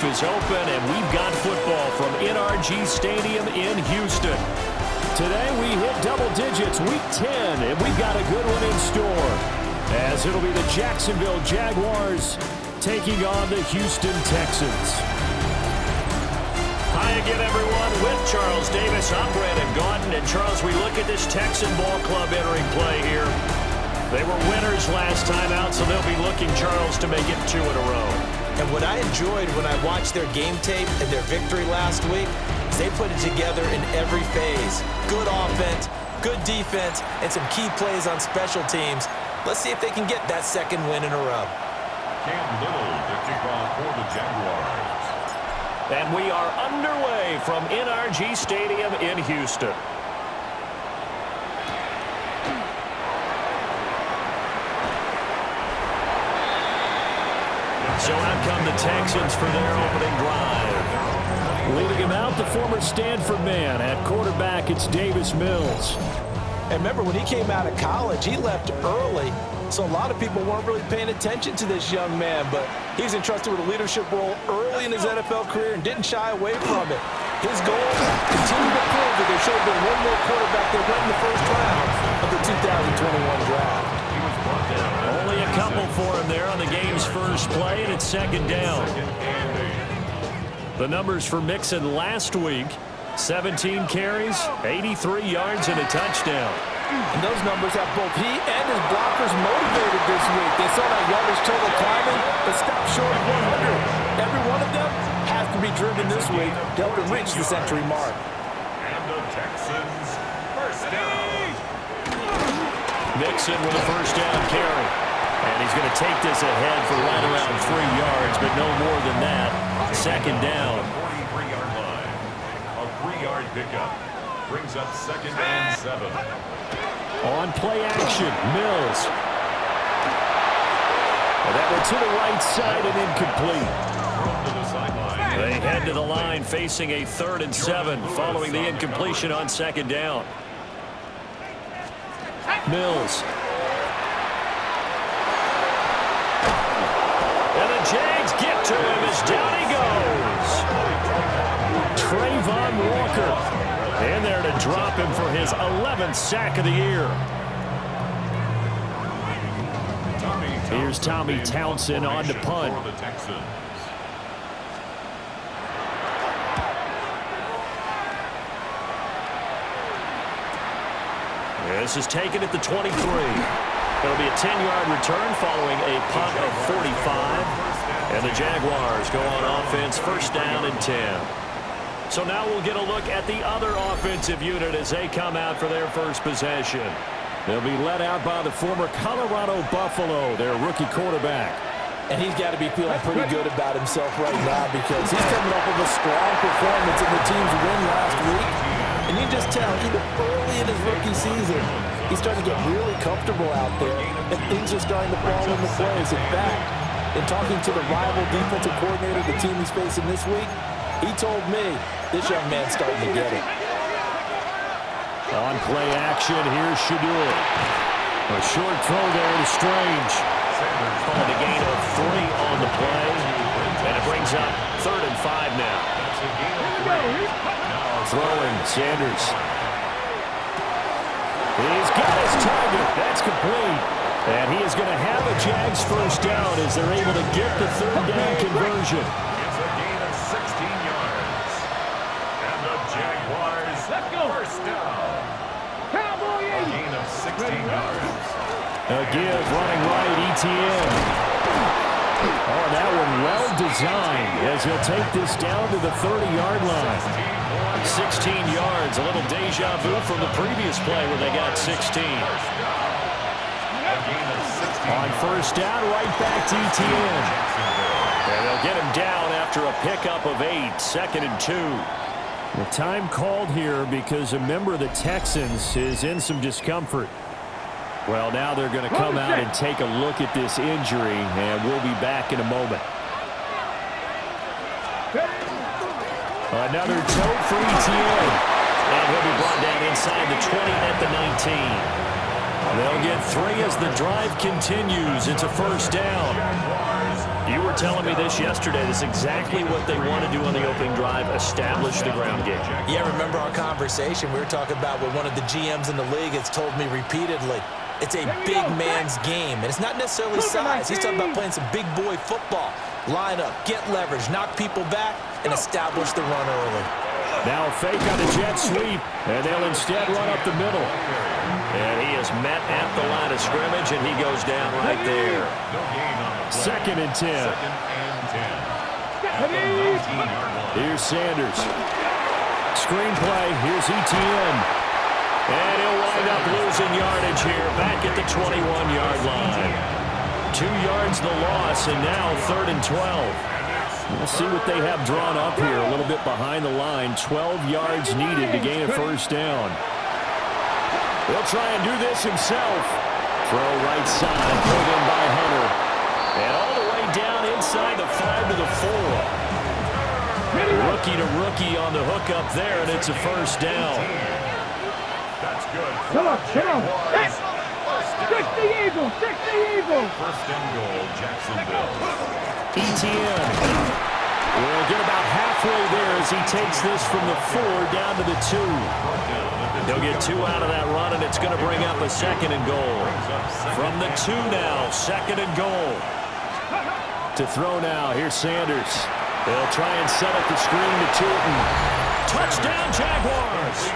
roof is open, and we've got football from NRG Stadium in Houston. Today we hit double digits, week 10, and we've got a good one in store, as it'll be the Jacksonville Jaguars taking on the Houston Texans. Hi again, everyone. With Charles Davis, I'm Brandon Gaudin. And Charles, we look at this Texan ball club entering play here. They were winners last time out, so they'll be looking, Charles, to make it 2 in a row. And what I enjoyed when I watched their game tape and their victory last week is they put it together in every phase. Good offense, good defense, and some key plays on special teams. Let's see if they can get that second win in a row. Cam Little to kick off for the Jaguars. And we are underway from NRG Stadium in Houston. So out come the Texans for their opening drive. Leading him out, the former Stanford man. At quarterback, it's Davis Mills. And remember, when he came out of college, he left early. So a lot of people weren't really paying attention to this young man. But he's entrusted with a leadership role early in his NFL career and didn't shy away from it. His goal, continue to prove that there should have been one more quarterback that went in the first round of the 2021 draft. Only a couple for him there on the game's first play, and it's second down. The numbers for Mixon last week, 17 carries, 83 yards, and a touchdown. And those numbers have both he and his blockers motivated this week. They saw that yardage total climbing, but stopped short of 100. Every one of them has to be driven this week to help him reach the century mark. And the Texans first down. Mixon with a first down carry. And he's going to take this ahead for right around 3 yards, but no more than that. Second down. 43-yard line. A 3-yard pickup. Brings up second and 7. On play action, Mills. And that one to the right side and incomplete. Thrown to the sideline. They head to the line facing a 3rd and 7 following the incompletion on second down. Mills. And the Jags get to him as down he goes. Trayvon Walker in there to drop him for his 11th sack of the year. Here's Tommy Townsend on to punt. For the Texans. This is taken at the 23. It'll be a 10-yard return following a punt of 45. And the Jaguars go on offense, first down and 10. So now we'll get a look at the other offensive unit as they come out for their first possession. They'll be led out by the former Colorado Buffalo, their rookie quarterback. And he's got to be feeling pretty good about himself right now because he's coming off of a strong performance in the team's win last week. And you just tell, even early in his rookie season, he's starting to get really comfortable out there, and things are starting to fall into place. In fact, in talking to the rival defensive coordinator the team he's facing this week, he told me this young man's starting to get it. On play action, here's Shador. A short throw there to Strange. Calling a gain of 3 on the play, and it brings up 3rd and 5 now. Throwing, Sanders. He's got his target. That's complete. And he is going to have a Jags first down as they're able to get the 3rd down conversion. It's a gain of 16 yards. And the Jaguars first down. A gain of 16 yards. A give running right, ETN. Oh, that one well designed as he'll take this down to the 30-yard line. 16 yards, a little deja vu from the previous play where they got 16. On first down, right back to ETN. And they'll get him down after a pickup of 8, 2nd and 2. The time called here because a member of the Texans is in some discomfort. Well, now they're going to come out and take a look at this injury, and we'll be back in a moment. Another toe for ETN. And he'll be brought down inside the 20 at the 19. They'll get 3 as the drive continues. It's a first down. You were telling me this yesterday. This is exactly what they want to do on the opening drive, establish the ground game. Yeah, remember our conversation? We were talking about what one of the GMs in the league has told me repeatedly. It's a big man's game, and it's not necessarily size. He's talking about playing some big boy football. Line up, get leverage, knock people back, and establish the run early. Now a fake on a jet sweep, and they'll instead run up the middle. And he is met at the line of scrimmage, and he goes down right there. Second and 10. Here's Sanders. Screen play. Here's Etienne. And he'll wind up losing yardage here back at the 21-yard line. 2 yards the loss, and now 3rd and 12. We'll see what they have drawn up here. A little bit behind the line. 12 yards needed to gain a first down. He'll try and do this himself. Throw right side, pulled in by Hunter. And all the way down inside the 5 to the 4. Rookie to rookie on the hook up there, and it's a first down. That's good. Come on. Stick the Eagle. First and goal, Jacksonville. Etienne will get about halfway there as he takes this from the 4 down to the 2. He'll get 2 out of that run, and it's going to bring up a 2nd and goal. From the 2 now, 2nd and goal. To throw now, here's Sanders. They'll try and set up the screen to Tootin. Touchdown, Jaguars!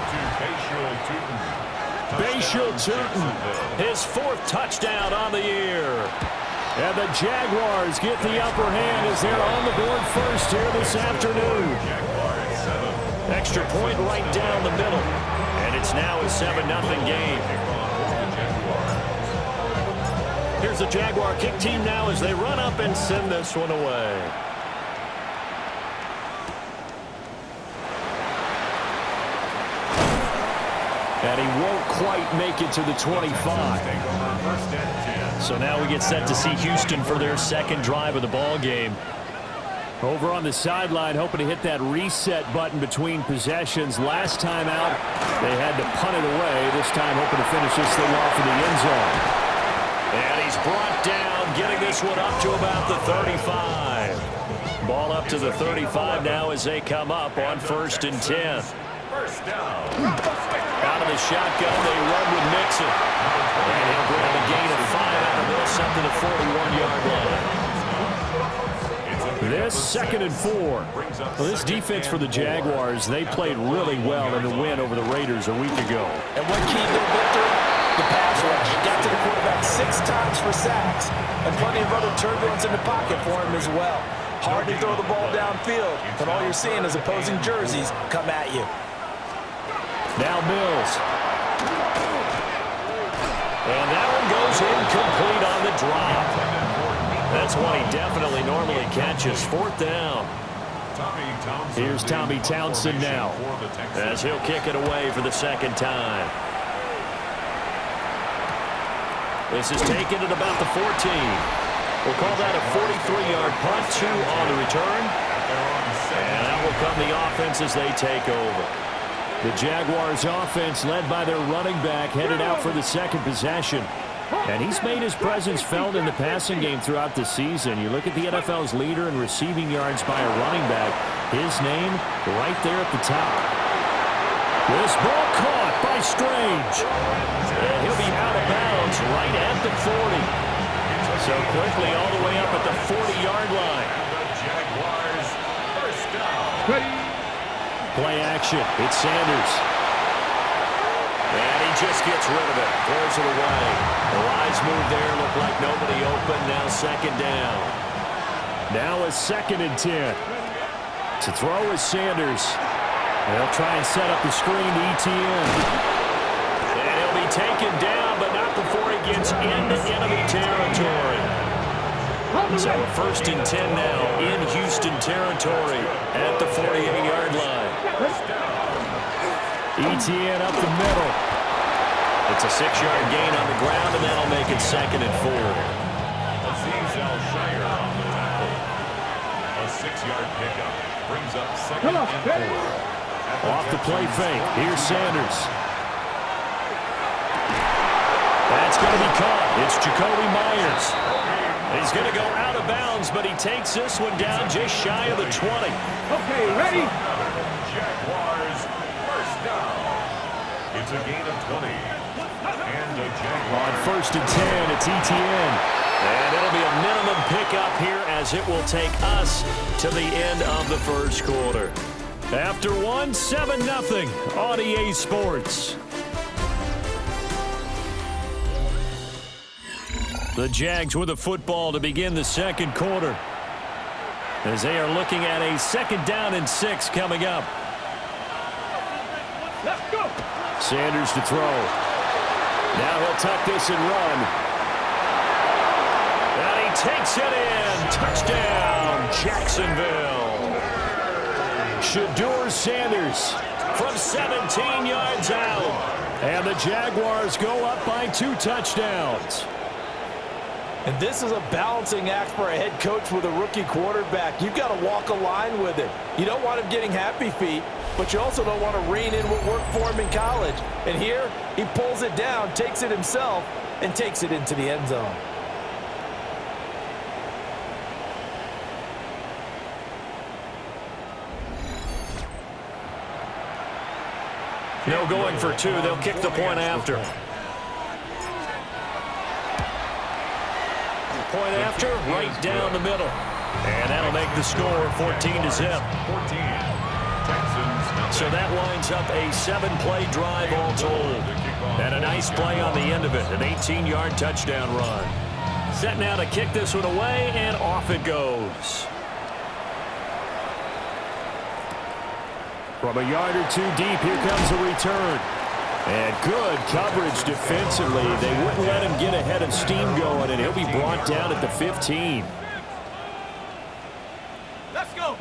Bayshul Tootin, his 4th touchdown on the year. And the Jaguars get the upper hand as they're on the board first here this afternoon. Extra point right down the middle. And it's now a 7-0 game. Here's the Jaguar kick team now as they run up and send this one away. And he won't quite make it to the 25. So now we get set to see Houston for their 2nd drive of the ball game. Over on the sideline, hoping to hit that reset button between possessions. Last time out, they had to punt it away. This time, hoping to finish this thing off in the end zone. And he's brought down, getting this one up to about the 35. Ball up to the 35 now as they come up on 1st and 10. First down. Out of the shotgun, they run with Mixon. And he'll grab a gain of 5 out of this up to the 41-yard line. This 2nd and 4. Well, this defense for the Jaguars, they played really well in the win over the Raiders a week ago. And what keyed their victory? The pass rush. Got to the quarterback 6 times for sacks. And plenty of other turbulence in the pocket for him as well. Hard to throw the ball downfield when all you're seeing is opposing jerseys come at you. Now Mills. And that one goes incomplete on the drop. That's one he definitely normally catches. 4th down. Here's Tommy Townsend now as he'll kick it away for the 2nd time. This is taken at about the 14. We'll call that a 43-yard punt, 2 on the return. And that will come the offense as they take over. The Jaguars offense led by their running back headed out for the 2nd possession. And he's made his presence felt in the passing game throughout the season. You look at the NFL's leader in receiving yards by a running back. His name right there at the top. This ball caught by Strange. And he'll be out of bounds right at the 40. So quickly all the way up at the 40-yard line. Jaguars first down. Play action. It's Sanders. And he just gets rid of it. Throws it away. The Lions move there. Look like nobody open. Now 2nd down. Now a 2nd and 10. To throw is Sanders. They'll try and set up the screen to Etienne. And he'll be taken down, but not before he gets into enemy territory. So 1st and 10 now in Houston territory at the 48-yard line. Etienne up the middle. It's a 6-yard gain on the ground, and that'll make it 2nd and 4. Azeez Al-Shire on the tackle. A 6-yard pickup brings up 2nd and 4. Off the play fake. Here's Sanders. That's going to be caught. It's Jacoby Myers. He's going to go out of bounds, but he takes this one down just shy of the 20. Okay, ready? Jaguars, first down. It's a gain of 20. And a Jaguar. On 1st and 10, it's ETN. And it'll be a minimum pickup here as it will take us to the end of the first quarter. After one, 7-0 on EA Sports. The Jags with the football to begin the second quarter, as they are looking at a 2nd down and 6 coming up. Let's go. Sanders to throw. Now he'll tuck this and run. And he takes it in. Touchdown, Jacksonville. Shedeur Sanders from 17 yards out. And the Jaguars go up by 2 touchdowns. And this is a balancing act for a head coach with a rookie quarterback. You've got to walk a line with it. You don't want him getting happy feet, but you also don't want to rein in what worked for him in college. And here, he pulls it down, takes it himself, and takes it into the end zone. No going for 2. They'll kick the point after. Point after, right down the middle. And that'll make the score 14-0. So that winds up a 7-play drive all told. And a nice play on the end of it, an 18-yard touchdown run. Set now to kick this one away, and off it goes. From a yard or 2 deep, here comes the return. And good coverage defensively. They wouldn't let him get ahead of steam going, and he'll be brought down at the 15. Let's go.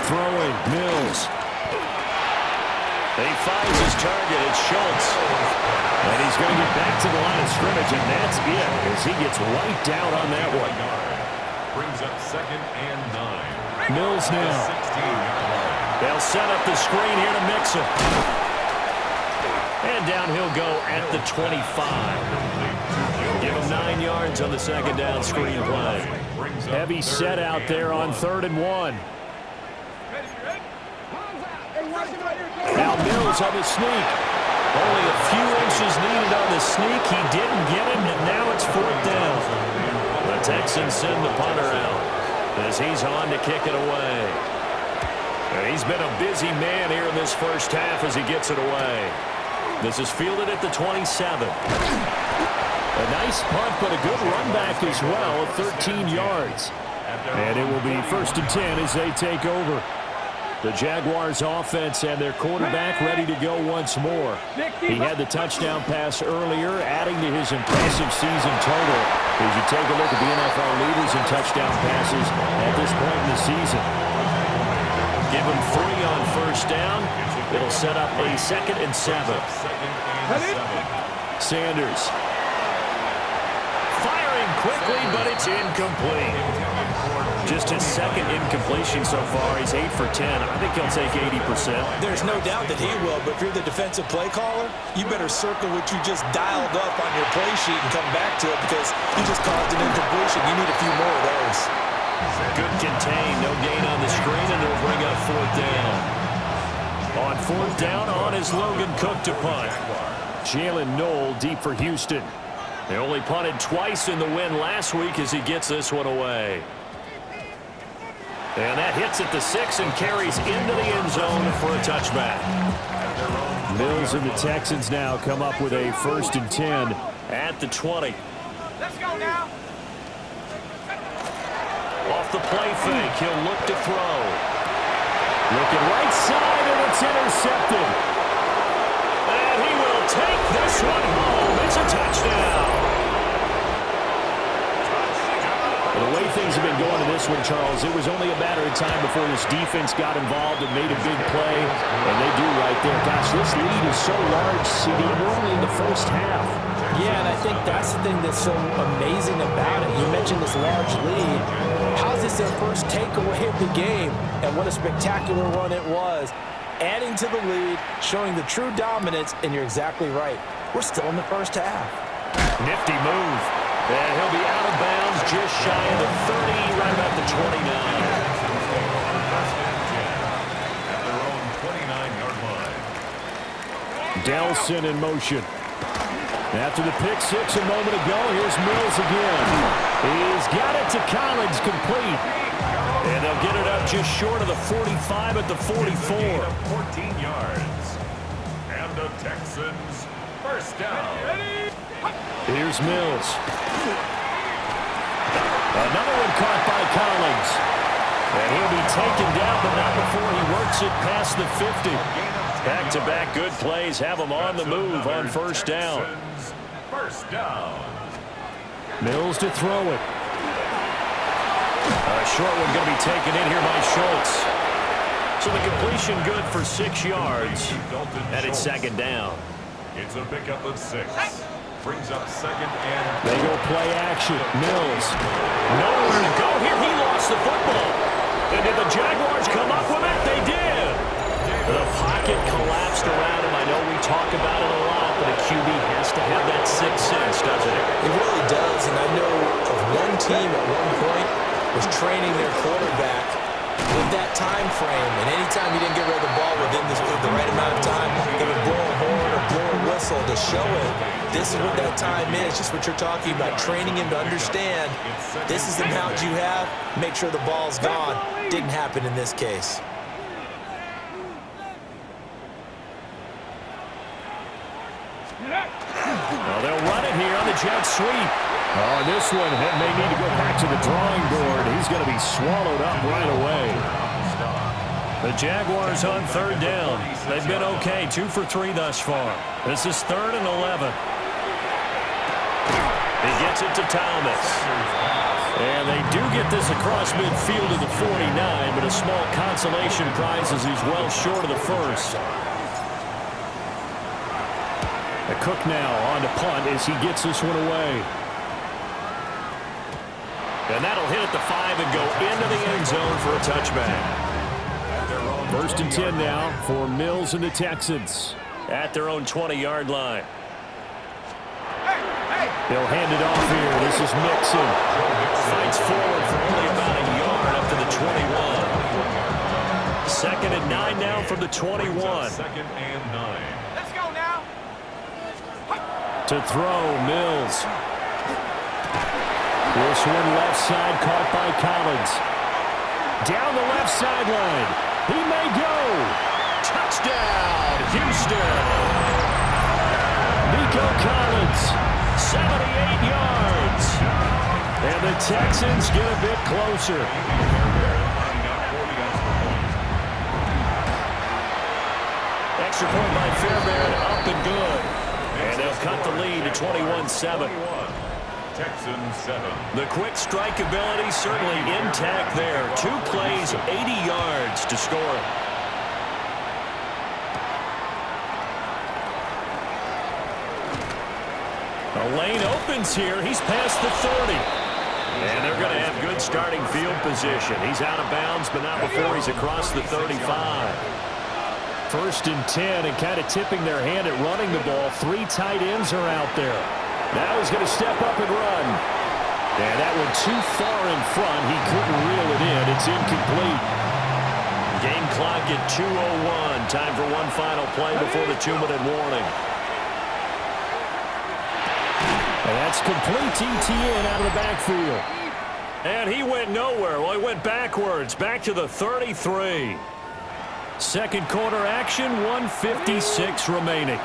Throwing, Mills. He finds his target. It's Schultz. And he's going to get back to the line of scrimmage, and that's it as he gets wiped out on that one. Brings up 2nd and 9. Mills now. They'll set up the screen here to mix it. And down he'll go at the 25. Give him 9 yards on the 2nd down screen play. Heavy set out there on 3rd and 1. Now Mills on the sneak. Only a few inches needed on the sneak. He didn't get it, and now it's 4th down. The Texans send the punter out as he's on to kick it away. And he's been a busy man here in this first half as he gets it away. This is fielded at the 27. A nice punt, but a good run back as well, 13 yards. And it will be 1st and 10 as they take over. The Jaguars offense and their quarterback ready to go once more. He had the touchdown pass earlier, adding to his impressive season total. As you take a look at the NFL leaders in touchdown passes at this point in the season. Give him 3 on 1st down. It'll set up a 2nd and 7. Sanders. Firing quickly, but it's incomplete. Just his 2nd incompletion so far. He's 8 for 10. I think he'll take 80%. There's no doubt that he will, but if you're the defensive play caller, you better circle what you just dialed up on your play sheet and come back to it because you just caused an incompletion. You need a few more of those. Good contain. No gain on the screen, and it'll bring up 4th down. On 4th down, on is Logan Cook to punt. Jalen Knoll deep for Houston. They only punted twice in the win last week as he gets this one away. And that hits at the 6 and carries into the end zone for a touchback. Mills and the Texans now come up with a 1st and 10 at the 20. Let's go now. Off the play fake, he'll look to throw. Looking right side, and it's intercepted. And he will take this one home. It's a touchdown. The way things have been going in this one, Charles, it was only a matter of time before this defense got involved and made a big play. And they do right there. Gosh, this lead is so large, CD. We're only in the first half. Yeah, and I think that's the thing that's so amazing about it. You mentioned this large lead. How is this their first takeaway of the game? And what a spectacular run it was. Adding to the lead, showing the true dominance, and you're exactly right. We're still in the first half. Nifty move. And he'll be out of bounds just shy of the 30, right about the 29. At their own 29-yard line. Delson in motion. After the pick six a moment ago, here's Mills again. He's got it to Collins, complete. And they'll get it up just short of the 45 at the 44. 14 yards. And the Texans first down. Here's Mills. Another one caught by Collins. And he'll be taken down, but not before he works it past the 50. Back-to-back good plays have him on the move on first down. First down. Mills to throw it. A short one going to be taken in here by Schultz. So the completion good for 6 yards. And it's second down. It's a pickup of 6. Brings up second and... They go play action. Mills. Nowhere to go here. He lost the football. And did the Jaguars come up with it? They did. The pocket collapsed around him. I know we talk about it a lot, but a QB has to have that sixth sense, doesn't it? It really does, and I know of one team at one point was training their quarterback with that time frame, and anytime he didn't get rid of the ball within the right amount of time, they would blow a horn or blow a whistle to show it. This is what that time is, just what you're talking about, training him to understand this is the amount you have, make sure the ball's gone. Didn't happen in this case. Well, they'll run it here on the jet sweep. Oh, and this one may need to go back to the drawing board. He's going to be swallowed up right away. The Jaguars on third down. They've been okay, 2 for 3 thus far. This is 3rd and 11. He gets it to Thomas. And they do get this across midfield to the 49, but a small consolation prize as he's well short of the first. Cook now on to punt as he gets this one away. And that'll hit at the 5 and go into the end zone for a touchback. 1st and 10 now for Mills and the Texans at their own 20-yard line. They'll hand it off here. This is Mixon. Fights forward for only about a yard up to the 21. 2nd and 9 now from the 21. 2nd and 9. To throw, Mills. This one left side caught by Collins. Down the left sideline. He may go. Touchdown, Houston. Nico Collins, 78 yards. And the Texans get a bit closer. Extra point by Fairbairn, up and good. And they'll cut the lead to 21-7. Texans 7. The quick strike ability certainly intact there. 2 plays, 80 yards to score. A lane opens here. He's past the 30. And they're going to have good starting field position. He's out of bounds, but not before he's across the 35. 1st and 10, and kind of tipping their hand at running the ball. 3 tight ends are out there. Now he's going to step up and run. And that one too far in front. He couldn't reel it in. It's incomplete. Game clock at 2:01. Time for one final play before the 2-minute warning. And that's complete. ETN out of the backfield. And he went nowhere. Well, he went backwards. Back to the 33. Second quarter action, 1:56 remaining.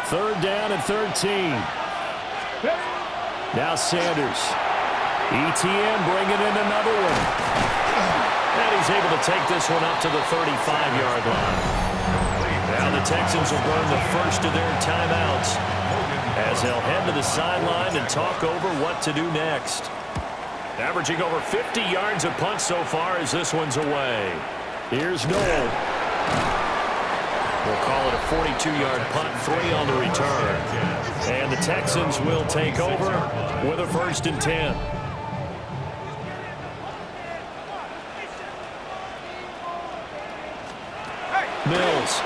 3rd down and 13. Now Sanders. ETN bringing in another one. And he's able to take this one up to the 35-yard line. Now the Texans will burn the first of their timeouts as they'll head to the sideline and talk over what to do next. Averaging over 50 yards a punt so far as this one's away. Here's Noel. We'll call it a 42-yard punt, 3 on the return. And the Texans will take over with a 1st and 10. Mills.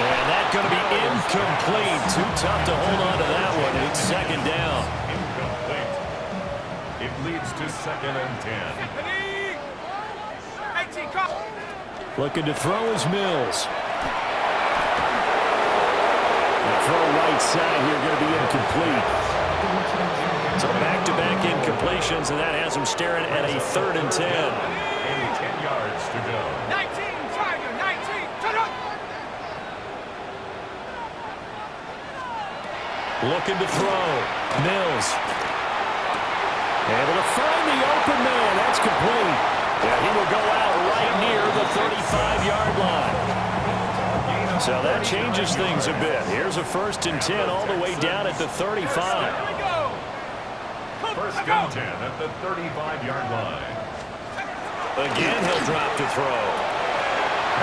And that's going to be incomplete. Too tough to hold on to that one. It's 2nd down. It leads to 2nd and 10. Looking to throw is Mills. The throw right side here going to be incomplete. So back-to-back incompletions, and that has him staring at a 3rd and 10. And 10 yards to go. 19, Tiger, 19, shut up! Looking to throw. Mills. Able to find the open man. That's complete. Yeah, he will go out right near the 35-yard line. So that changes things a bit. Here's a 1st and 10 all the way down at the 35. First and 10 at the 35-yard line. Again, he'll drop to throw.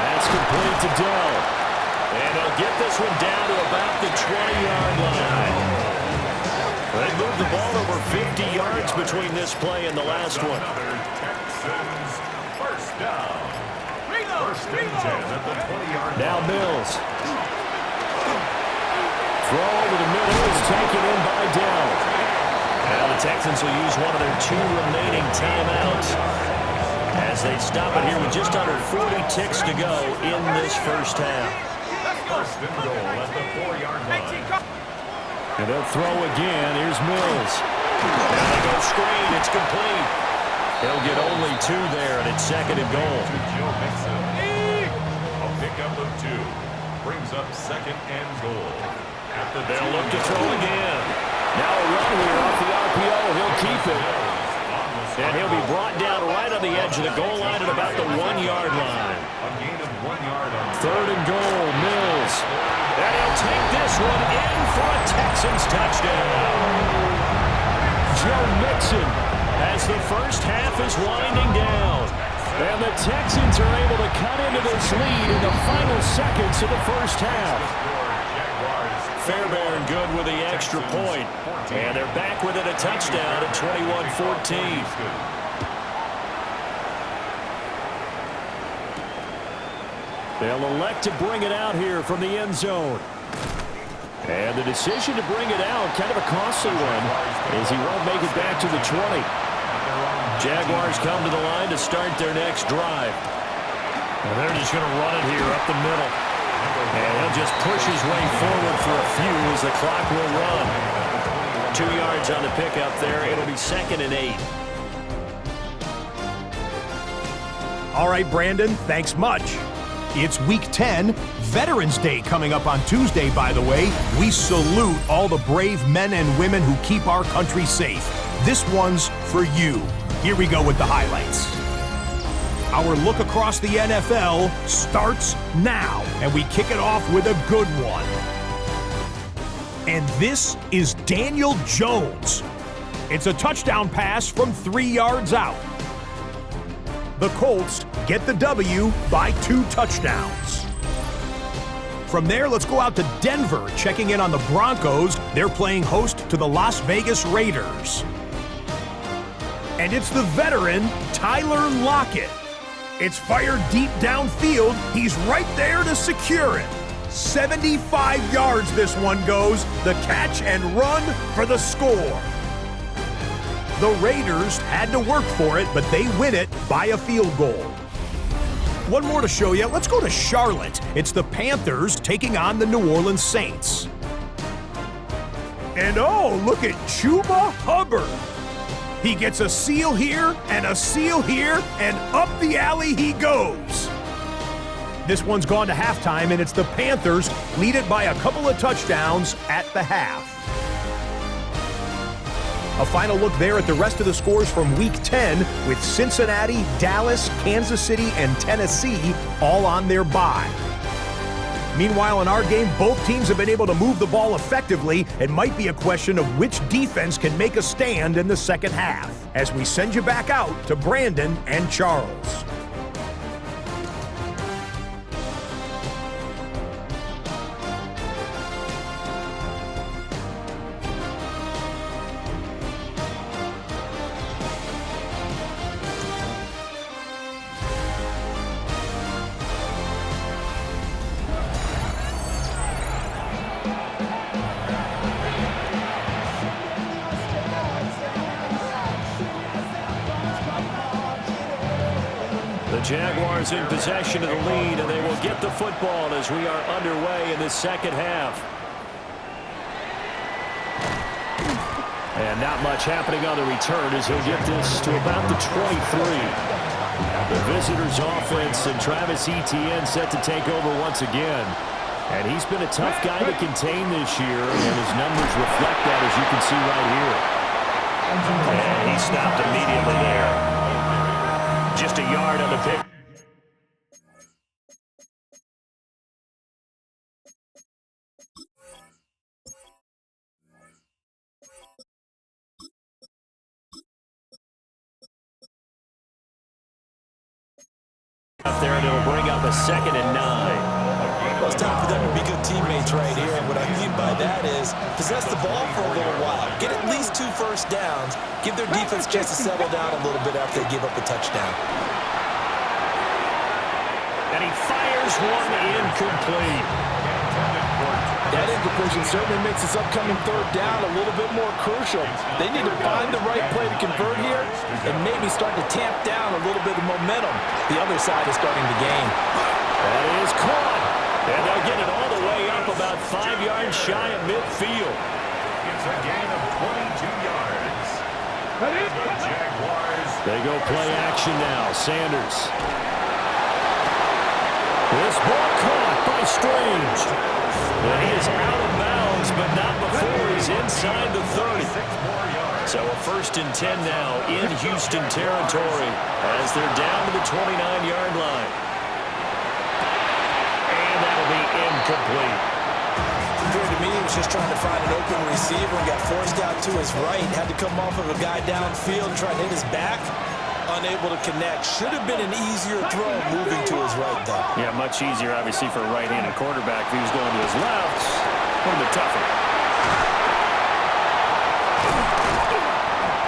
That's complete to Dell. And he'll get this one down to about the 20-yard line. They moved the ball over 50 yards between this play and the last one. Texans first down. First and 10 at the 20-yard line. Now Mills. Throw over the middle is taken in by Dell. Now the Texans will use one of their 2 remaining timeouts as they stop it here with just under 40 ticks to go in this first half. First and goal at the 4-yard line. And they'll throw again. Here's Mills. Now they go screen. It's complete. He'll get only 2 there, and it's 2nd and goal. Joe Mixon. A pickup of 2. Brings up 2nd and goal. They'll look to throw again. Now a run here off the RPO. He'll keep it. And he'll be brought down right on the edge of the goal line at about the 1-yard line. A gain of 1 yard on 3rd and goal. Mills. And he'll take this one in for a Texans touchdown. Joe Mixon as the first half is winding down. And the Texans are able to cut into this lead in the final seconds of the first half. Fairbairn good with the extra point. And they're back within a touchdown at 21-14. They'll elect to bring it out here from the end zone. And the decision to bring it out, kind of a costly one, as he won't make it back to the 20. Jaguars come to the line to start their next drive. And they're just going to run it here up the middle. And he'll just push his way forward for a few as the clock will run. 2 yards on the pickup there. It'll be 2nd and 8. All right, Brandon, thanks much. It's Week 10, Veterans Day coming up on Tuesday, by the way. We salute all the brave men and women who keep our country safe. This one's for you. Here we go with the highlights. Our look across the NFL starts now, and we kick it off with a good one. And this is Daniel Jones. It's a touchdown pass from 3 yards out. The Colts get the W by 2 touchdowns. From there, let's go out to Denver, checking in on the Broncos. They're playing host to the Las Vegas Raiders. And it's the veteran, Tyler Lockett. It's fired deep downfield. He's right there to secure it. 75 yards this one goes. The catch and run for the score. The Raiders had to work for it, but they win it by a field goal. One more to show you. Let's go to Charlotte. It's the Panthers taking on the New Orleans Saints. And oh, look at Chuba Hubbard. He gets a seal here and a seal here, and up the alley he goes. This one's gone to halftime, and it's the Panthers lead it by a couple of touchdowns at the half. A final look there at the rest of the scores from Week 10 with Cincinnati, Dallas, Kansas City, and Tennessee all on their bye. Meanwhile, in our game, both teams have been able to move the ball effectively. It might be a question of which defense can make a stand in the second half. As we send you back out to Brandon and Charles. The Jaguars in possession of the lead, and they will get the football as we are underway in the second half. And not much happening on the return as he'll get this to about the 23. The visitors' offense and Travis Etienne set to take over once again. And he's been a tough guy to contain this year, and his numbers reflect that, as you can see right here. And he stopped immediately there. Just a yard on the pick. Up there, and it'll bring up a 2nd and 9. Well, it's time for them to be good teammates right here. And what I mean by that is possess the ball for a little while. Get at least 2 first downs. Give their defense a chance to settle down a little bit after they give up a touchdown. And he fires one incomplete. That incompletion certainly makes this upcoming 3rd down a little bit more crucial. They need to find the right play to convert here and maybe start to tamp down a little bit of momentum. The other side is starting to gain. That is caught. And they'll get it all the way up about 5 yards shy of midfield. It's a gain of 22 yards. The Jaguars. They go play action now. Sanders. This ball caught by Strange. And he is out of bounds, but not before he's inside the 30. So a 1st and 10 now in Houston territory as they're down to the 29-yard line. And that'll be incomplete. Appeared to me he was just trying to find an open receiver and got forced out to his right. Had to come off of a guy downfield and try to hit his back. Unable to connect. Should have been an easier throw moving to his right, though. Yeah, much easier, obviously, for a right-handed quarterback. If he was going to his left, a little bit tougher.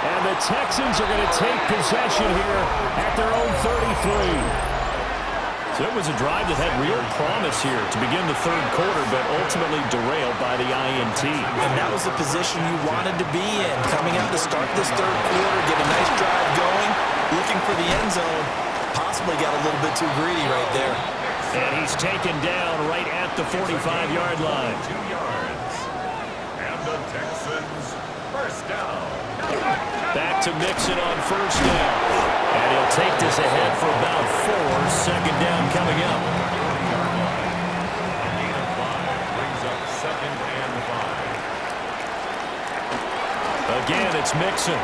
And the Texans are going to take possession here at their own 33. So it was a drive that had real promise here to begin the 3rd quarter, but ultimately derailed by the INT. And that was the position you wanted to be in. Coming out to start this 3rd quarter, get a nice drive going, looking for the end zone. Possibly got a little bit too greedy right there. And he's taken down right at the 45-yard line. 2 yards. And the Texans first down. Back to Mixon on 1st down. And he'll take this ahead for about 4. 2nd down coming up. A gain of 5 brings up 2nd and 5. Again, it's Mixon.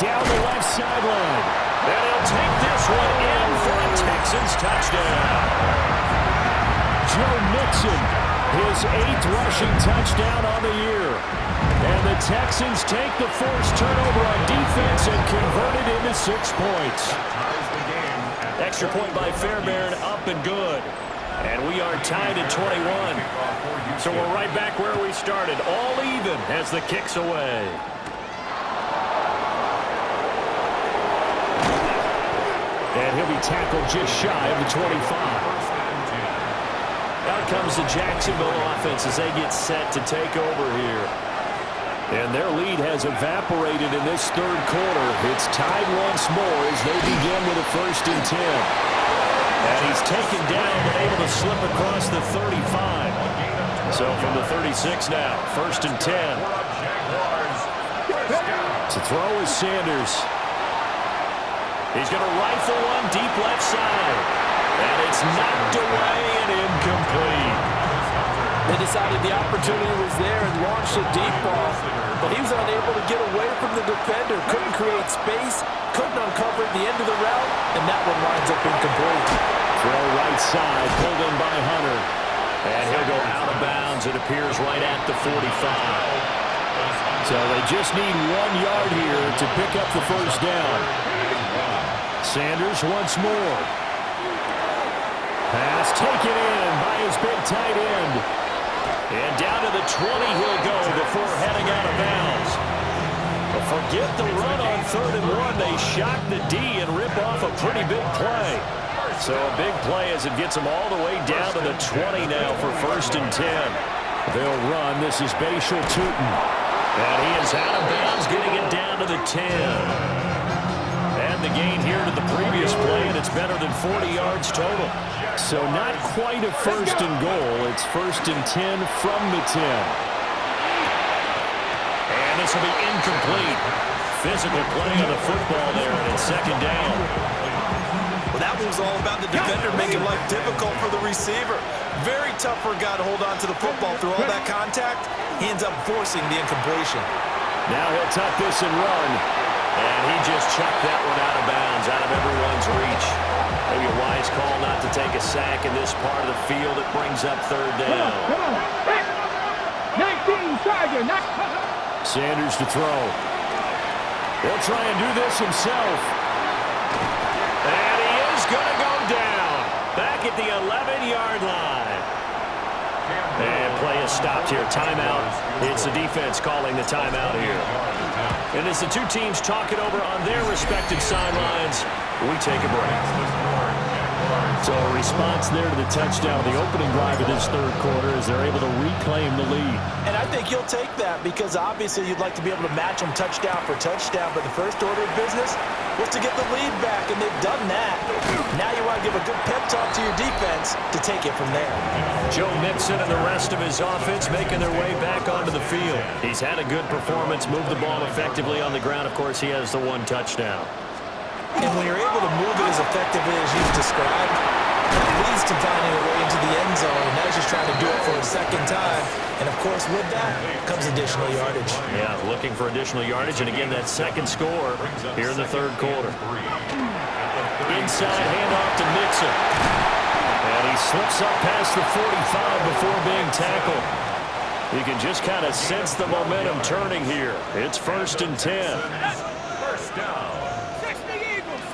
Down the left sideline. And he'll take this one in for a Texans touchdown. Joe Mixon, his 8th rushing touchdown on the year. And the Texans take the forced turnover on defense and convert it into 6 points. Extra point by Fairbairn, up and good. And we are tied at 21. So we're right back where we started, all even as the kick's away. And he'll be tackled just shy of the 25. Out comes the Jacksonville offense as they get set to take over here. And their lead has evaporated in this 3rd quarter. It's tied once more as they begin with a 1st and 10. And he's taken down but able to slip across the 35. So from the 36 now, 1st and 10. To throw is Sanders. He's going to rifle one deep left side. And it's knocked away and incomplete. They decided the opportunity was there and launched a deep ball, but he was unable to get away from the defender, couldn't create space, couldn't uncover at the end of the route, and that one winds up incomplete. Throw right side, pulled in by Hunter. And he'll go out of bounds, it appears, right at the 45. So they just need 1 yard here to pick up the 1st down. Sanders once more. Pass taken in by his big tight end. And down to the 20 he'll go before heading out of bounds. But forget the run on 3rd and 1. They shock the D and rip off a pretty big play. So a big play as it gets them all the way down to the 20 now for 1st and 10. They'll run. This is Bashal Tootin. And he is out of bounds, getting it down to to the 10. And the gain here to the previous play, and it's better than 40 yards total. So not quite a first and goal. It's first and 10 from the 10. And this will be incomplete. Physical play on the football there, and it's second down. Well, that was all about the defender making life difficult for the receiver. Very tough for a guy to hold on to the football through all that contact. He ends up forcing the incompletion. Now he'll tuck this and run. And he just chucked that one out of bounds, out of everyone's reach. Maybe a wise call not to take a sack in this part of the field. It brings up third down. Come on. 19 Tiger. Sanders to throw. He'll try and do this himself. And he is going to go down. Back at the 11-yard line. And play is stopped here. Timeout. It's the defense calling the timeout here. And as the two teams talk it over on their respective sidelines, we take a break. So a response there to the touchdown of the opening drive of this third quarter as they're able to reclaim the lead. And I think you'll take that because obviously you'd like to be able to match them touchdown for touchdown, but the first order of business was to get the lead back, and they've done that. Now you want to give a good pep talk to your defense to take it from there. Joe Mixon and the rest of his offense making their way back onto the field. He's had a good performance, moved the ball effectively on the ground. Of course, he has the one touchdown. And when you're able to move it as effectively as you've described, it leads to finding a way into the end zone, and now he's just trying to do it for a second time. And, of course, with that comes additional yardage. Yeah, looking for additional yardage. And, again, that second score here in the third quarter. Inside handoff to Mixon. And he slips up past the 45 before being tackled. You can just kind of sense the momentum turning here. It's first and 10. First down.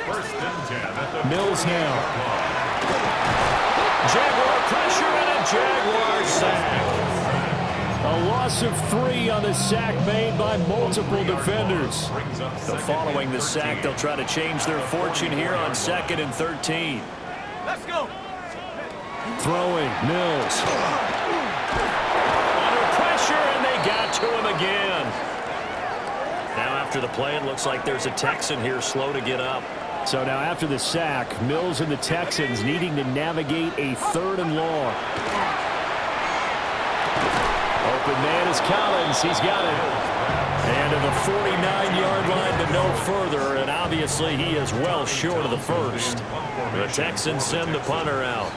First and 10 at the Mills now. Jaguar pressure and a Jaguar sack. A loss of 3 on the sack made by multiple defenders. So following the sack, they'll try to change their fortune here on 2nd and 13. Let's go. Throwing, Mills. Under pressure, and they got to him again. Now after the play, it looks like there's a Texan here slow to get up. So now after the sack, Mills and the Texans needing to navigate a 3rd and long. Open man is Collins. He's got it. And to the 49-yard line, but no further. And obviously he is well short of the first. The Texans send the punter out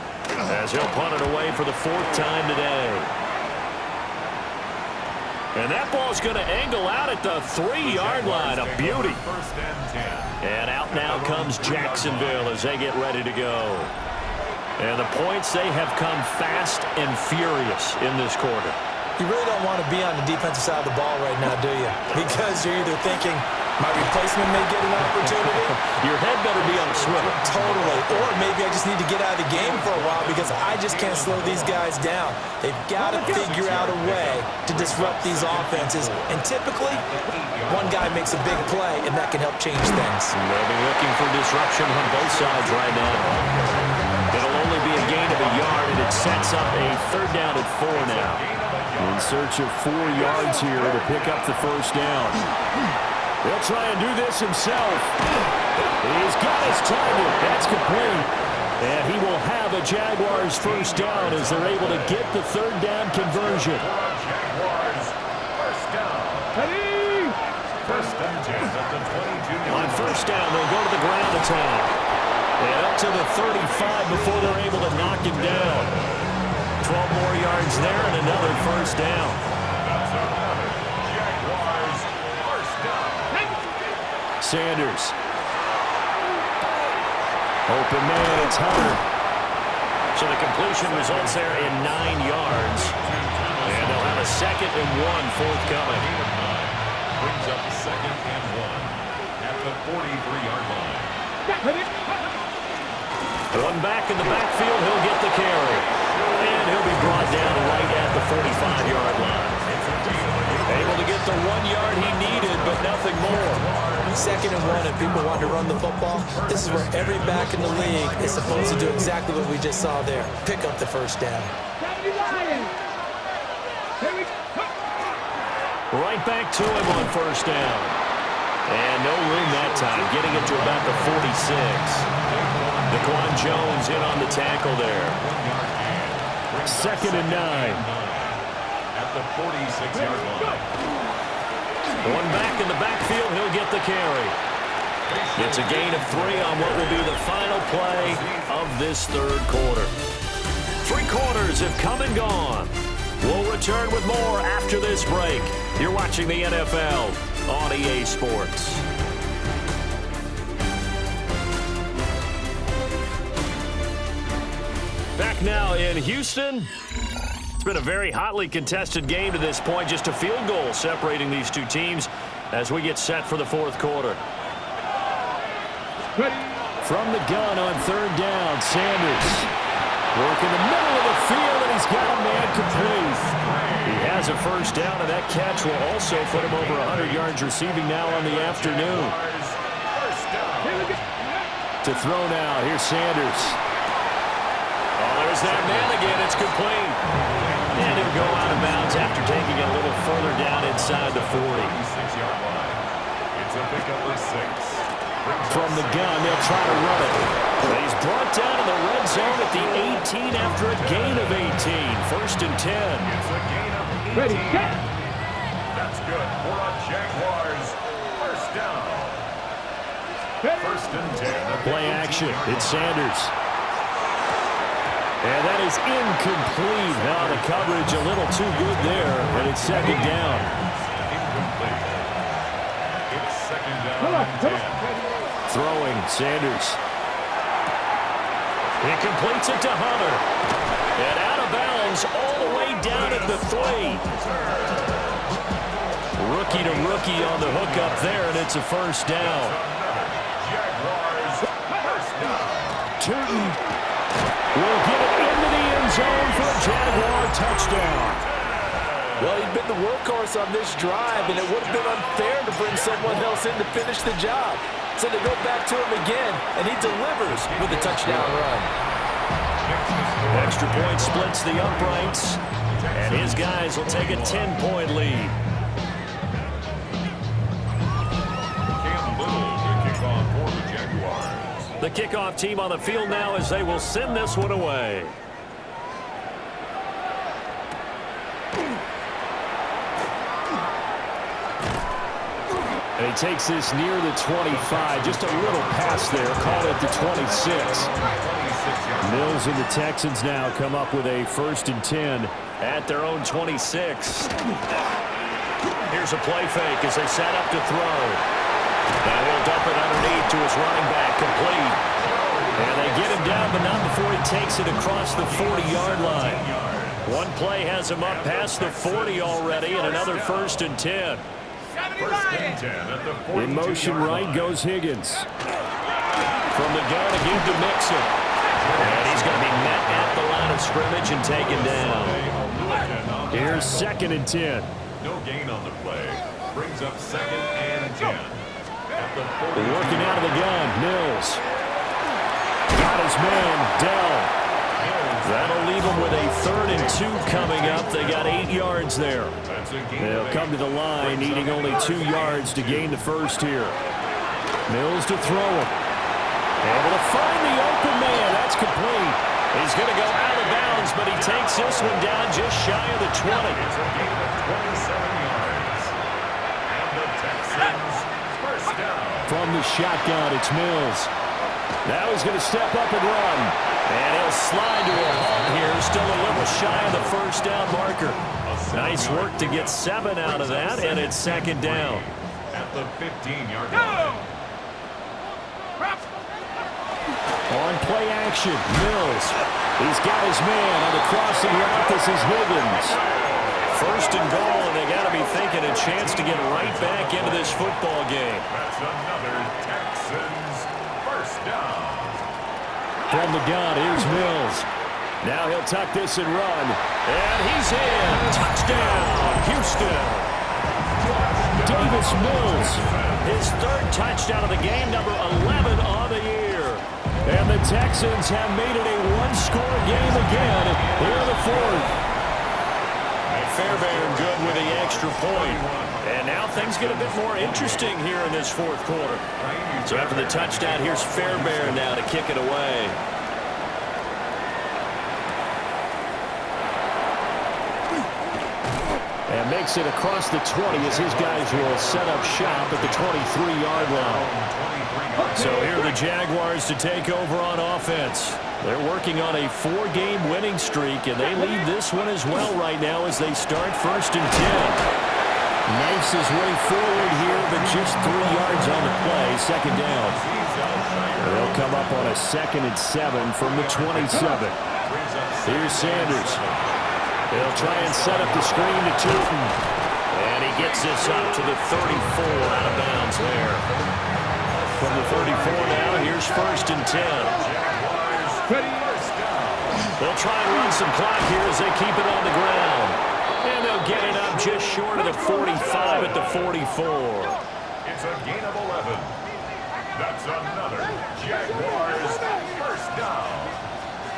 as he'll punt it away for the 4th time today. And that ball's going to angle out at the 3-yard line. A beauty. First and 10. And out now comes Jacksonville as they get ready to go. And the points, they have come fast and furious in this quarter. You really don't want to be on the defensive side of the ball right now, do you? Because you're either thinking, my replacement may get an opportunity. Your head better be on a swivel. Totally. Or maybe I just need to get out of the game for a while because I just can't slow these guys down. They've got to figure out a way to disrupt these offenses. And typically, one guy makes a big play, and that can help change things. They'll be looking for disruption on both sides right now. It'll only be a gain of a yard, and it sets up a 3rd down at 4 now. In search of 4 yards here to pick up the first down. He'll try and do this himself. He's got his target. That's complete. And he will have a Jaguars first down as they're able to get the 3rd down conversion. Jaguars first down. First and 10 at the 22. On first down, they'll go to the ground attack. And up to the 35 before they're able to knock him down. 12 more yards there and another first down. Jaguars first down. Sanders. Open man, it's Hunter. So the completion results there in 9 yards. And they'll have a 2nd and 1 forthcoming. Brings up 2nd and 1 at the 43-yard line. One back in the backfield, he'll get the carry. And he'll be brought down right at the 45-yard line. Able to get the 1 yard he needed, but nothing more. 2nd and 1, if people want to run the football, this is where every back in the league is supposed to do exactly what we just saw there. Pick up the first down. Right back to him on first down. And no room that time, getting it to about the 46. Daquan Jones in on the tackle there. 2nd and 9. At the 46-yard line. One back in the backfield, he'll get the carry. It's a gain of 3 on what will be the final play of this third quarter. 3 quarters have come and gone. We'll return with more after this break. You're watching the NFL on EA Sports. Back now in Houston. It's been a very hotly contested game to this point. Just a field goal separating these two teams as we get set for the fourth quarter. From the gun on 3rd down, Sanders. Work in the middle of the field, and he's got a man complete. He has a first down, and that catch will also put him over 100 yards receiving now on the afternoon. To throw now, here's Sanders. Oh, there's that man again. It's complete. And he'll go out of bounds after taking it a little further down inside the 40. 46-yard line. It's a pickup of 6. From the gun, they'll try to run it. But he's brought down in the red zone at the 18 after a gain of 18. 1st and 10. It's a gain of 18. Ready, set. That's good for a Jaguars first down. 1st and 10. Play action. It's Sanders. And that is incomplete. Now the coverage a little too good there, and it's 2nd down. Incomplete. It's 2nd down and 10. Throwing, Sanders. He completes it to Hunter. And out of bounds all the way down at the 3. Rookie to rookie on the hook up there, and it's a first down. Jaguars first down. Turton will get it into the end zone for a Jaguar touchdown. Well, he'd been the workhorse on this drive, and it would have been unfair to bring someone else in to finish the job. So they go back to him again, and he delivers with a touchdown run. Extra point splits the uprights, and his guys will take a 10-point lead. Cam Little to kick off for the Jaguars. The kickoff team on the field now as they will send this one away. And he takes this near the 25. Just a little pass there. Call it the 26. Mills and the Texans now come up with a 1st and 10 at their own 26. Here's a play fake as they set up to throw. And he'll dump it underneath to his running back, complete. And they get him down, but not before he takes it across the 40-yard line. One play has him up past the 40 already, and another 1st and 10. 1st and 10 at the 42. In motion right goes Higgins. From the gun again to Mixon. And he's going to be met at the line of scrimmage and taken down. Here's 2nd and 10. No gain on the play. Brings up 2nd and 10. At the 40. Working out of the gun, Mills. Got his man, Dell. That'll leave them with a 3rd and 2 coming up. They got 8 yards there. They'll come to the line, needing only 2 yards to gain the first here. Mills to throw him. Able to find the open man. That's complete. He's going to go out of bounds, but he takes this one down just shy of the 20. It's a gain of 27 yards. And the Texans first down. From the shotgun, it's Mills. Now he's going to step up and run. And he'll slide to a halt here. Still a little shy of the first down marker. Nice work to get 7 out of that, and it's 2nd down. At the 15-yard line. On play action, Mills. He's got his man on the crossing route. This is Higgins. 1st and goal, and they got to be thinking a chance to get right back into this football game. That's another Texans first down. From the gun, here's Mills. Now he'll tuck this and run. And he's in. Touchdown, Houston. Davis Mills, his 3rd touchdown of the game, number 11 on the year. And the Texans have made it a one-score game again here in the 4th. Fairbairn good with the extra point. And now things get a bit more interesting here in this fourth quarter. So after the touchdown, here's Fairbairn now to kick it away. And makes it across the 20 as his guys will set up shop at the 23-yard line. So here are the Jaguars to take over on offense. They're working on a 4-game winning streak, and they lead this one as well right now as they start 1st and 10. Knifes his way forward here, but just 3 yards on the play, 2nd down. They'll come up on a 2nd and 7 from the 27. Here's Sanders. They'll try and set up the screen to Tootin. And he gets this up to the 34 out of bounds there. From the 34 now, here's 1st and 10. They'll try and run some clock here as they keep it on the ground. And they'll get it up just short of the 45 at the 44. It's a gain of 11. That's another Jaguars first down.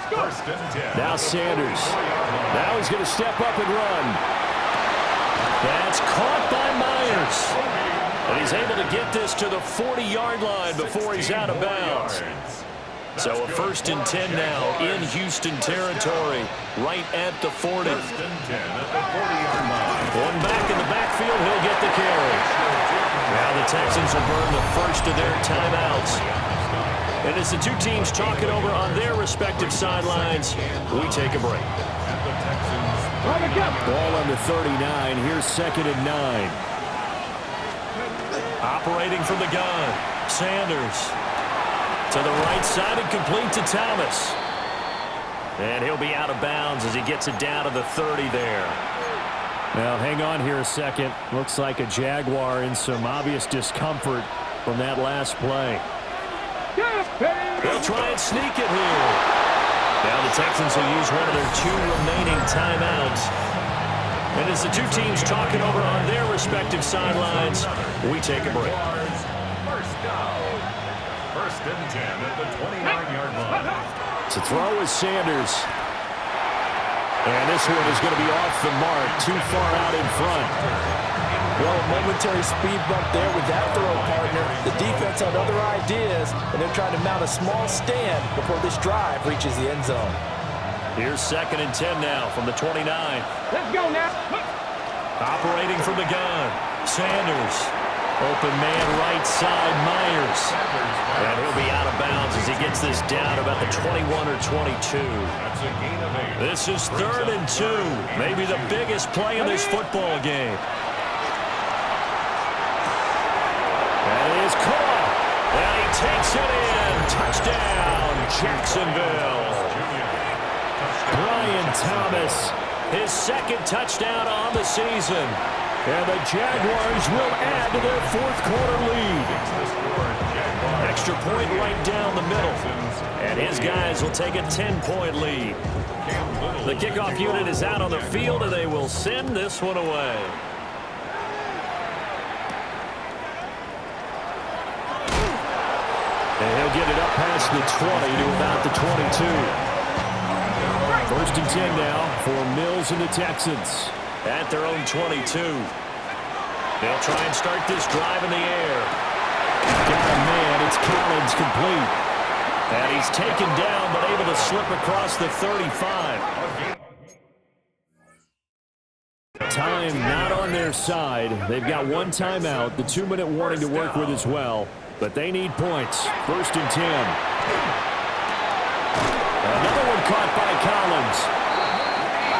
1st and 10. Now Sanders. Now he's going to step up and run. That's caught by Myers. And he's able to get this to the 40-yard line before he's out of bounds. So a 1st and 10 now in Houston territory, right at the 40. 1st and 10 at the 40-yard line. One back in the backfield, he'll get the carry. Now the Texans will burn the first of their timeouts. And as the two teams talk it over on their respective sidelines, we take a break. Ball on the 39. Here's 2nd and 9. Operating from the gun, Sanders. To the right side and complete to Thomas. And he'll be out of bounds as he gets it down to the 30 there. Now, hang on here a second. Looks like a Jaguar in some obvious discomfort from that last play. They'll try and sneak it here. Now the Texans will use one of their 2 remaining timeouts. And as the two teams talk it over on their respective sidelines, we take a break. First down. 1st and 10 at the 29-yard line. To throw is Sanders. And this one is going to be off the mark, too far out in front. Well, a momentary speed bump there with that throw, partner. The defense had other ideas, and they're trying to mount a small stand before this drive reaches the end zone. Here's 2nd and 10 now from the 29. Let's go now. Operating from the gun, Sanders. Open man right side, Myers. And he'll be out of bounds as he gets this down about the 21 or 22. That's a gain of 8. This is 3rd and 2. Maybe the biggest play in this football game. That is caught. And he takes it in. Touchdown, Jacksonville. Brian Thomas, his 2nd touchdown on the season. And the Jaguars will add to their 4th quarter lead. Extra point right down the middle. And his guys will take a 10-point lead. The kickoff unit is out on the field, and they will send this one away. And he'll get it up past the 20 to about the 22. 1st and 10 now for Mills and the Texans. At their own 22. They'll try and start this drive in the air. Got a man. It's Collins complete. And he's taken down but able to slip across the 35. Time not on their side. They've got 1 timeout. The 2-minute warning to work with as well. But they need points. 1st and 10. Another one caught by Collins.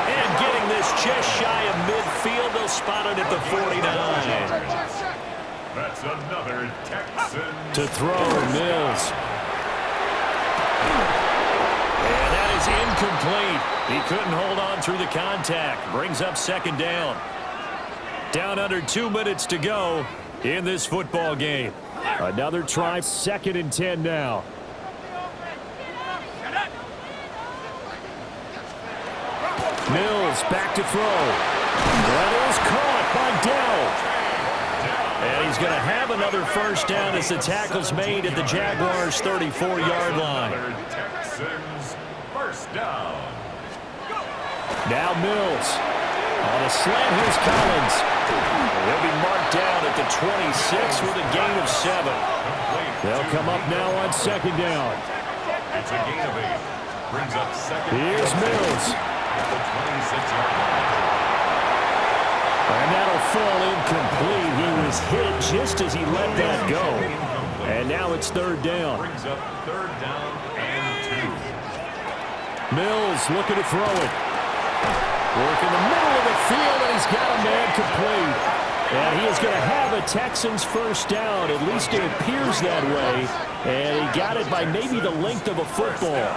And getting this just shy of midfield, they'll spot it at the 49. That's another Texan. To throw, Mills. And that is incomplete. He couldn't hold on through the contact. Brings up 2nd down. Down under 2 minutes to go in this football game. Another try, 2nd and 10 now. Mills back to throw. That is caught by Dell. And he's going to have another 1st down as the tackle's made at the Jaguars' 34-yard line. Texans 1st down. Now Mills. On a slant, here's Collins. He'll be marked down at the 26 with a gain of 7. They'll come up now on second down. It's a gain of 8. Brings up second. Here's Mills. At the 26-yard line. And that'll fall incomplete. He was hit just as he let that go. And now it's third down. Brings up third down and 2. Mills looking to throw it. Work in the middle of the field, and he's got a man complete. And he is going to have a Texans first down. At least it appears that way. And he got it by maybe the length of a football.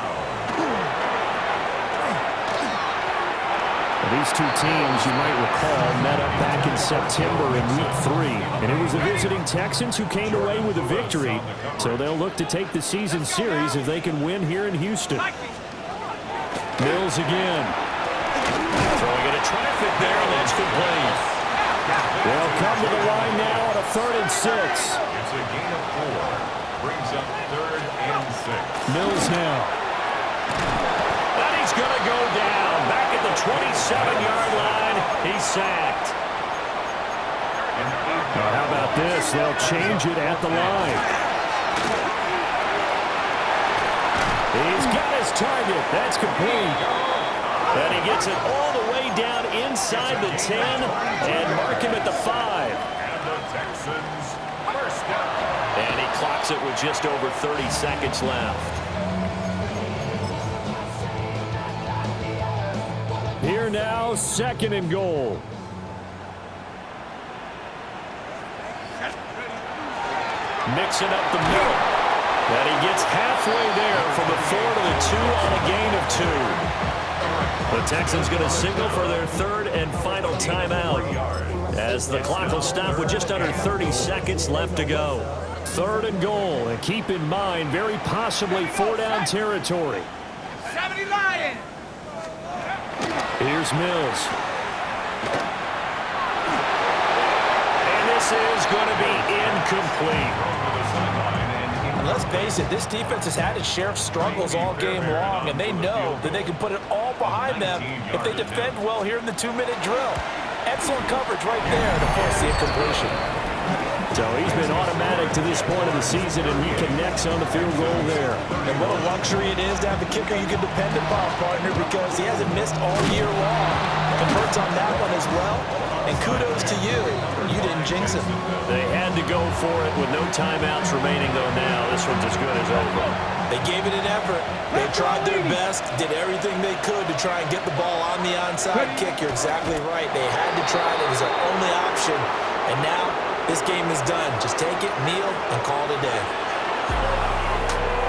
These two teams, you might recall, met up back in September in Week 3. And it was the visiting Texans who came away with a victory. So they'll look to take the season series if they can win here in Houston. Mills again. Throwing into traffic there, and that's complete. They'll come to the line now on a 3rd and 6. It's a gain of 4. Brings up 3rd and 6. Mills now. And he's going to go down. Back at the 27-yard line. He's sacked. Now, how about this? They'll change it at the line. He's got his target. That's complete. And he gets it all the way down inside the 10 and mark him at the 5. And the Texans first down. And he clocks it with just over 30 seconds left. Here now, 2nd and goal. Mixing up the middle. And he gets halfway there from the 4 to the 2 on a gain of 2. The Texans going to signal for their 3rd and final timeout as the clock will stop with just under 30 seconds left to go. 3rd and goal, and keep in mind, very possibly 4-down territory. 70 Lions! Here's Mills. And this is going to be incomplete. Let's face it, this defense has had its share of struggles all game long, and they know that they can put it all behind them if they defend well here in the 2-minute drill. Excellent coverage right there to force the incompletion. So he's been automatic to this point of the season, and he connects on the field goal there. And what a luxury it is to have a kicker you can depend upon, partner, because he hasn't missed all year long. Converts on that one as well, and kudos to you. You didn't jinx him. They had to go for it with no timeouts remaining, though, now. This one's as good as over. They gave it an effort. They tried their best, did everything they could to try and get the ball on the onside kick. You're exactly right. They had to try it. It was their only option. And now this game is done. Just take it, kneel, and call it a day.